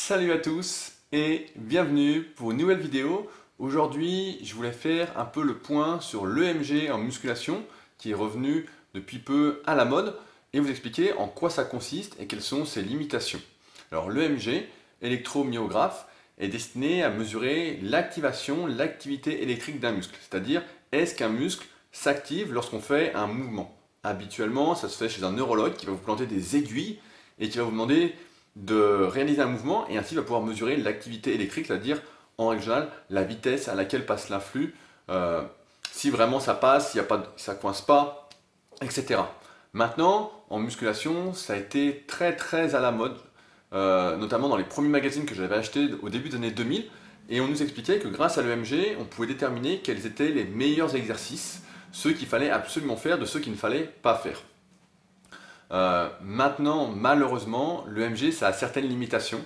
Salut à tous et bienvenue pour une nouvelle vidéo. Aujourd'hui, je voulais faire un peu le point sur l'EMG en musculation qui est revenu depuis peu à la mode et vous expliquer en quoi ça consiste et quelles sont ses limitations. Alors l'EMG, électromyographe, est destiné à mesurer l'activation, l'activité électrique d'un muscle. C'est-à-dire, est-ce qu'un muscle s'active lorsqu'on fait un mouvement? Habituellement, ça se fait chez un neurologue qui va vous planter des aiguilles et qui va vous demander de réaliser un mouvement et ainsi va pouvoir mesurer l'activité électrique, c'est-à-dire en règle générale la vitesse à laquelle passe l'influx, si vraiment ça passe, s'il y a pas, ça coince pas, etc. Maintenant, en musculation, ça a été très à la mode, notamment dans les premiers magazines que j'avais achetés au début des années 2000, et on nous expliquait que grâce à l'EMG, on pouvait déterminer quels étaient les meilleurs exercices, ceux qu'il fallait absolument faire de ceux qu'il ne fallait pas faire. Maintenant, malheureusement, l'EMG, ça a certaines limitations.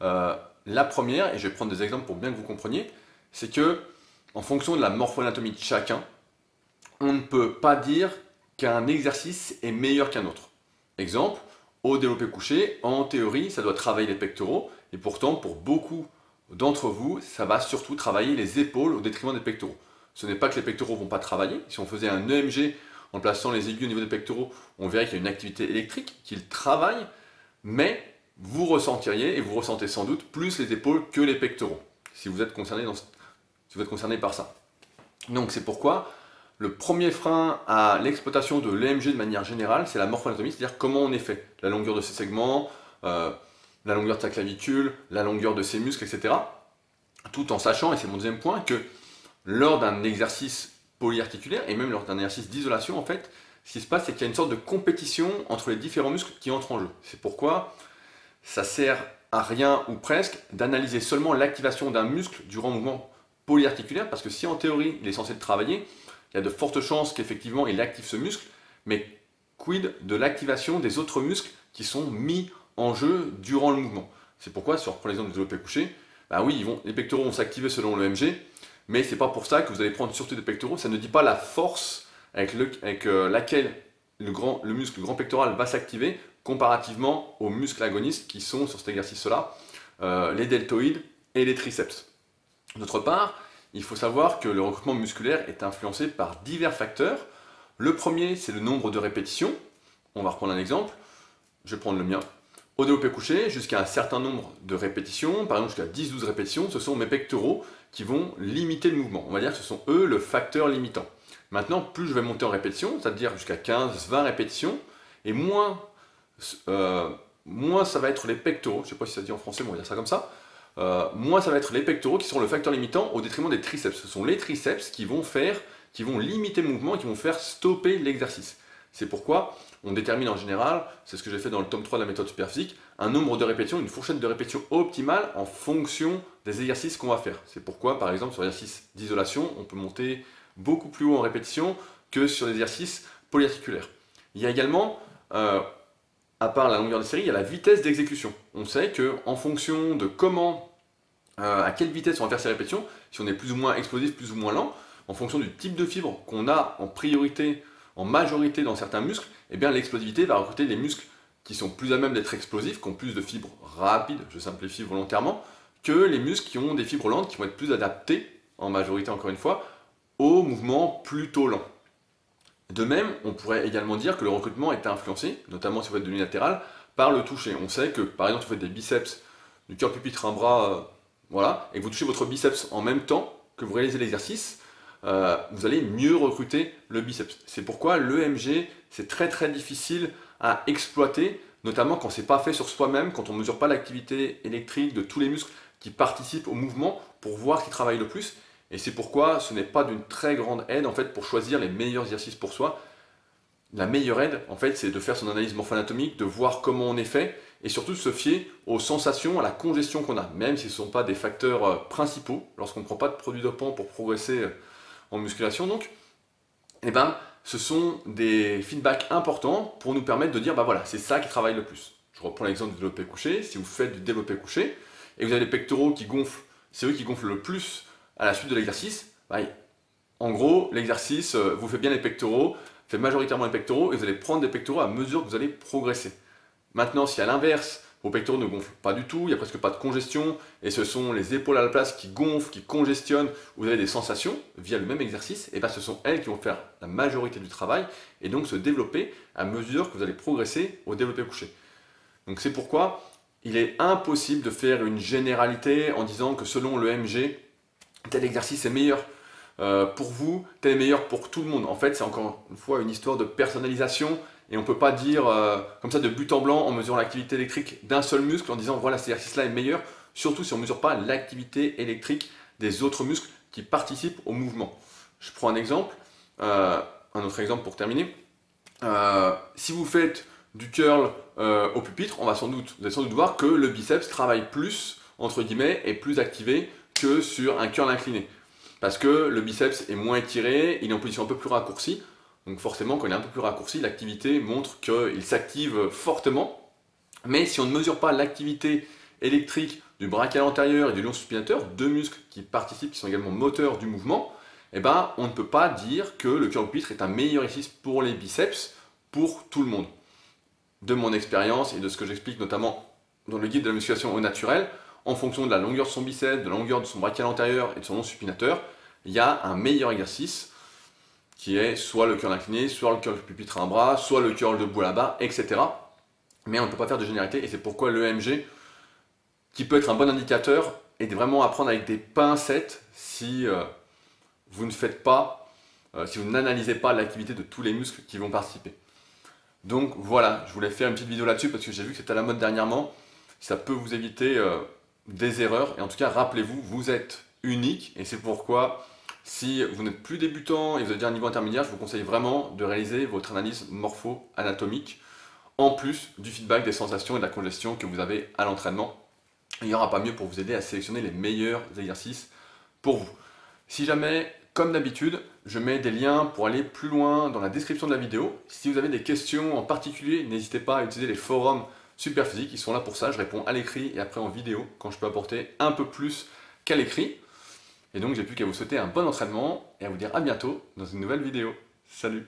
La première, et je vais prendre des exemples pour bien que vous compreniez, c'est que, en fonction de la morpho-anatomie de chacun, on ne peut pas dire qu'un exercice est meilleur qu'un autre. Exemple, au développé couché, en théorie, ça doit travailler les pectoraux, et pourtant, pour beaucoup d'entre vous, ça va surtout travailler les épaules au détriment des pectoraux. Ce n'est pas que les pectoraux ne vont pas travailler. Si on faisait un EMG en plaçant les aiguilles au niveau des pectoraux, on verrait qu'il y a une activité électrique, qu'ils travaillent, mais vous ressentiriez, et vous ressentez sans doute, plus les épaules que les pectoraux, si vous êtes concerné par ça. Donc c'est pourquoi le premier frein à l'exploitation de l'EMG de manière générale, c'est la morpho-anatomie, c'est-à-dire comment on est fait, la longueur de ses segments, la longueur de sa clavicule, la longueur de ses muscles, etc. Tout en sachant, et c'est mon deuxième point, que lors d'un exercice polyarticulaire, et même lors d'un exercice d'isolation, en fait, ce qui se passe, c'est qu'il y a une sorte de compétition entre les différents muscles qui entrent en jeu. C'est pourquoi ça sert à rien, ou presque, d'analyser seulement l'activation d'un muscle durant un mouvement polyarticulaire, parce que si en théorie, il est censé le travailler, il y a de fortes chances qu'effectivement, il active ce muscle, mais quid de l'activation des autres muscles qui sont mis en jeu durant le mouvement? C'est pourquoi, si on reprend l'exemple du développé couché, bah oui, les pectoraux vont s'activer selon l'EMG, mais c'est pas pour ça que vous allez prendre surtout des pectoraux, ça ne dit pas la force avec laquelle le muscle grand pectoral va s'activer comparativement aux muscles agonistes qui sont sur cet exercice-là, les deltoïdes et les triceps. D'autre part, il faut savoir que le recrutement musculaire est influencé par divers facteurs. Le premier, c'est le nombre de répétitions. On va reprendre un exemple, je vais prendre le mien. Au développé couché, jusqu'à un certain nombre de répétitions, par exemple jusqu'à 10-12 répétitions, ce sont mes pectoraux qui vont limiter le mouvement. On va dire que ce sont eux le facteur limitant. Maintenant, plus je vais monter en répétition, c'est-à-dire jusqu'à 15-20 répétitions, et moins ça va être les pectoraux, je ne sais pas si ça se dit en français, mais on va dire ça comme ça, moins ça va être les pectoraux qui seront le facteur limitant au détriment des triceps. Ce sont les triceps qui vont limiter le mouvement, qui vont faire stopper l'exercice. C'est pourquoi on détermine en général, c'est ce que j'ai fait dans le tome 3 de la méthode Superphysique, un nombre de répétitions, une fourchette de répétitions optimale en fonction des exercices qu'on va faire. C'est pourquoi, par exemple, sur l'exercice d'isolation, on peut monter beaucoup plus haut en répétition que sur l'exercice polyarticulaire. Il y a également, à part la longueur des séries, il y a la vitesse d'exécution. On sait qu'en fonction de à quelle vitesse on va faire ces répétitions, si on est plus ou moins explosif, plus ou moins lent, en fonction du type de fibre qu'on a en priorité, en majorité dans certains muscles, eh bien l'explosivité va recruter les muscles qui sont plus à même d'être explosifs, qui ont plus de fibres rapides, je simplifie volontairement, que les muscles qui ont des fibres lentes, qui vont être plus adaptés, en majorité encore une fois, aux mouvements plutôt lents. De même, on pourrait également dire que le recrutement est influencé, notamment si vous faites de l'unilatéral, par le toucher. On sait que, par exemple, si vous faites des biceps, du cœur pupitre, un bras, voilà, et que vous touchez votre biceps en même temps que vous réalisez l'exercice, vous allez mieux recruter le biceps. C'est pourquoi l'EMG, c'est très difficile à exploiter, notamment quand c'est pas fait sur soi-même, quand on ne mesure pas l'activité électrique de tous les muscles qui participent au mouvement pour voir qui travaille le plus. Et c'est pourquoi ce n'est pas d'une très grande aide en fait pour choisir les meilleurs exercices pour soi. La meilleure aide, en fait, c'est de faire son analyse morpho-anatomique, de voir comment on est fait, et surtout de se fier aux sensations, à la congestion qu'on a, même si ce ne sont pas des facteurs principaux, lorsqu'on ne prend pas de produits dopants pour progresser en musculation. Donc, eh ben, ce sont des feedbacks importants pour nous permettre de dire, bah voilà, c'est ça qui travaille le plus. Je reprends l'exemple du développé couché. Si vous faites du développé couché, et vous avez les pectoraux qui gonflent, c'est eux qui gonflent le plus à la suite de l'exercice, bah, en gros, l'exercice vous fait bien les pectoraux, fait majoritairement les pectoraux, et vous allez prendre des pectoraux à mesure que vous allez progresser. Maintenant, si à l'inverse, Vos pectoraux ne gonflent pas du tout, il n'y a presque pas de congestion, et ce sont les épaules à la place qui gonflent, qui congestionnent, vous avez des sensations via le même exercice, et bien ce sont elles qui vont faire la majorité du travail, et donc se développer à mesure que vous allez progresser au développé couché. Donc c'est pourquoi il est impossible de faire une généralité en disant que selon le MG, tel exercice est meilleur pour vous, tel est meilleur pour tout le monde. En fait, c'est encore une fois une histoire de personnalisation et on ne peut pas dire comme ça de but en blanc en mesurant l'activité électrique d'un seul muscle en disant voilà cet exercice-là est meilleur, surtout si on ne mesure pas l'activité électrique des autres muscles qui participent au mouvement. Je prends un exemple, un autre exemple pour terminer. Si vous faites du curl au pupitre, vous allez sans doute voir que le biceps travaille plus, entre guillemets, et plus activé que sur un curl incliné. Parce que le biceps est moins étiré, il est en position un peu plus raccourcie. Donc forcément, quand il est un peu plus raccourci, l'activité montre qu'il s'active fortement. Mais si on ne mesure pas l'activité électrique du brachial antérieur et du long supinateur, deux muscles qui participent, qui sont également moteurs du mouvement, eh ben, on ne peut pas dire que le curl au pupitre est un meilleur exercice pour les biceps, pour tout le monde. De mon expérience et de ce que j'explique notamment dans le guide de la musculation au naturel, en fonction de la longueur de son biceps, de la longueur de son brachial antérieur et de son long supinateur, il y a un meilleur exercice qui est soit le curl incliné, soit le curl pupitre à un bras, soit le curl debout à la barre, etc. Mais on ne peut pas faire de généralité et c'est pourquoi l'EMG, qui peut être un bon indicateur, est vraiment à prendre avec des pincettes si vous ne faites pas, si vous n'analysez pas l'activité de tous les muscles qui vont participer. Donc voilà, je voulais faire une petite vidéo là-dessus parce que j'ai vu que c'était à la mode dernièrement. Ça peut vous éviter des erreurs et en tout cas rappelez-vous, vous êtes unique et c'est pourquoi si vous n'êtes plus débutant et vous êtes déjà à un niveau intermédiaire, je vous conseille vraiment de réaliser votre analyse morpho-anatomique en plus du feedback des sensations et de la congestion que vous avez à l'entraînement. Il n'y aura pas mieux pour vous aider à sélectionner les meilleurs exercices pour vous. Si jamais, comme d'habitude, je mets des liens pour aller plus loin dans la description de la vidéo. Si vous avez des questions en particulier, n'hésitez pas à utiliser les forums Superphysique, ils sont là pour ça. Je réponds à l'écrit et après en vidéo quand je peux apporter un peu plus qu'à l'écrit. Et donc, j'ai plus qu'à vous souhaiter un bon entraînement et à vous dire à bientôt dans une nouvelle vidéo. Salut!